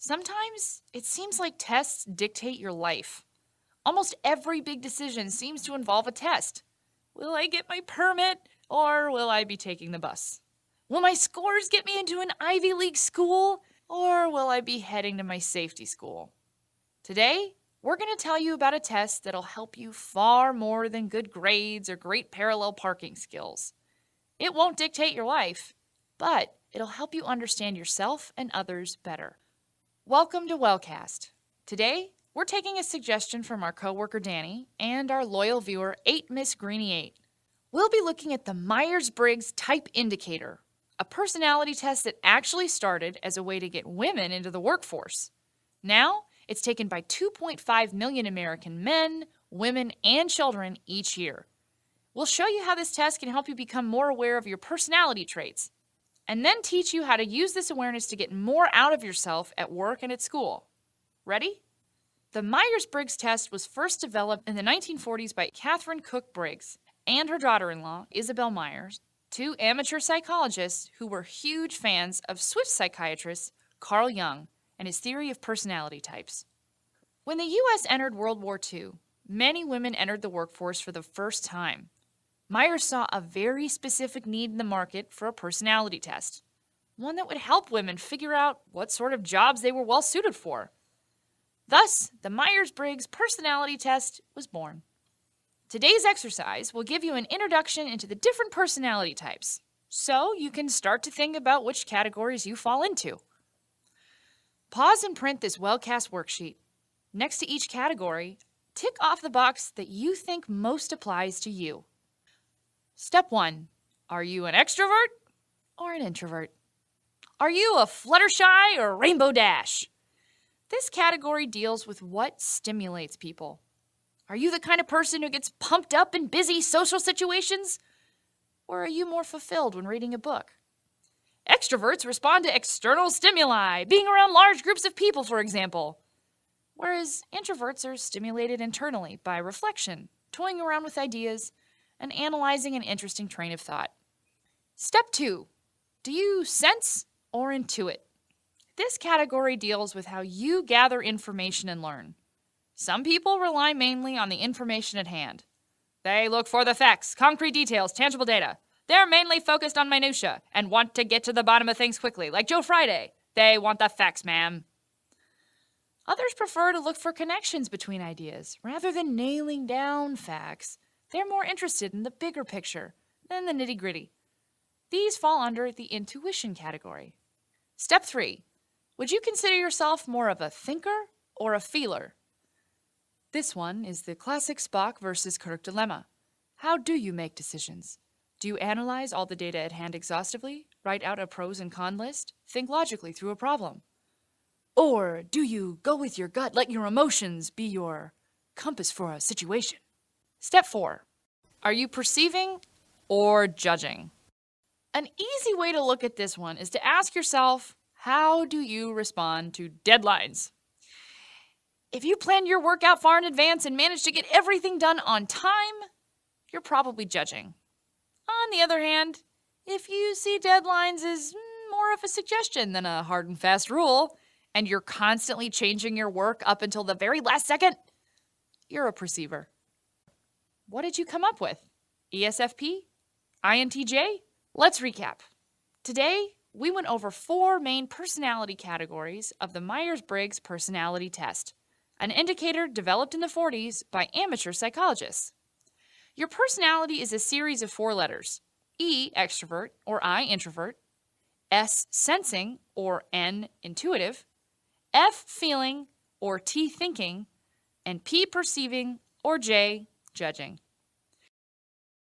Sometimes it seems like tests dictate your life. Almost every big decision seems to involve a test. Will I get my permit or will I be taking the bus? Will my scores get me into an Ivy League school or will I be heading to my safety school? Today, we're going to tell you about a test that'll help you far more than good grades or great parallel parking skills. It won't dictate your life, but it'll help you understand yourself and others better. Welcome to Wellcast. Today, we're taking a suggestion from our coworker Danny and our loyal viewer 8 Miss Greenie 8. We'll be looking at the Myers-Briggs Type Indicator, a personality test that actually started as a way to get women into the workforce. Now, it's taken by 2.5 million American men, women, and children each year. We'll show you how this test can help you become more aware of your personality traits, and then teach you how to use this awareness to get more out of yourself at work and at school. Ready? The Myers-Briggs test was first developed in the 1940s by Catherine Cook Briggs and her daughter-in-law, Isabel Myers, two amateur psychologists who were huge fans of Swiss psychiatrist Carl Jung and his theory of personality types. When the U.S. entered World War II, many women entered the workforce for the first time. Myers saw a very specific need in the market for a personality test, one that would help women figure out what sort of jobs they were well suited for. Thus, the Myers-Briggs personality test was born. Today's exercise will give you an introduction into the different personality types, so you can start to think about which categories you fall into. Pause and print this Wellcast worksheet. Next to each category, tick off the box that you think most applies to you. Step 1. Are you an extrovert or an introvert? Are you a Fluttershy or a Rainbow Dash? This category deals with what stimulates people. Are you the kind of person who gets pumped up in busy social situations? Or are you more fulfilled when reading a book? Extroverts respond to external stimuli, being around large groups of people, for example. Whereas introverts are stimulated internally by reflection, toying around with ideas, and analyzing an interesting train of thought. Step 2. Do you sense or intuit? This category deals with how you gather information and learn. Some people rely mainly on the information at hand. They look for the facts, concrete details, tangible data. They're mainly focused on minutia and want to get to the bottom of things quickly, like Joe Friday. They want the facts, ma'am. Others prefer to look for connections between ideas rather than nailing down facts. They're more interested in the bigger picture than the nitty-gritty. These fall under the intuition category. Step 3. Would you consider yourself more of a thinker or a feeler? This one is the classic Spock versus Kirk dilemma. How do you make decisions? Do you analyze all the data at hand exhaustively, write out a pros and con list, think logically through a problem? Or do you go with your gut, let your emotions be your compass for a situation? Step 4. Are you perceiving or judging? An easy way to look at this one is to ask yourself, how do you respond to deadlines? If you plan your work out far in advance and manage to get everything done on time, you're probably judging. On the other hand, if you see deadlines as more of a suggestion than a hard and fast rule, and you're constantly changing your work up until the very last second, you're a perceiver. What did you come up with? ESFP? INTJ? Let's recap. Today, we went over 4 main personality categories of the Myers-Briggs personality test, an indicator developed in the 40s by amateur psychologists. Your personality is a series of 4 letters: E, extrovert, or I, introvert; S, sensing, or N, intuitive; F, feeling, or T, thinking; and P, perceiving, or J, judging.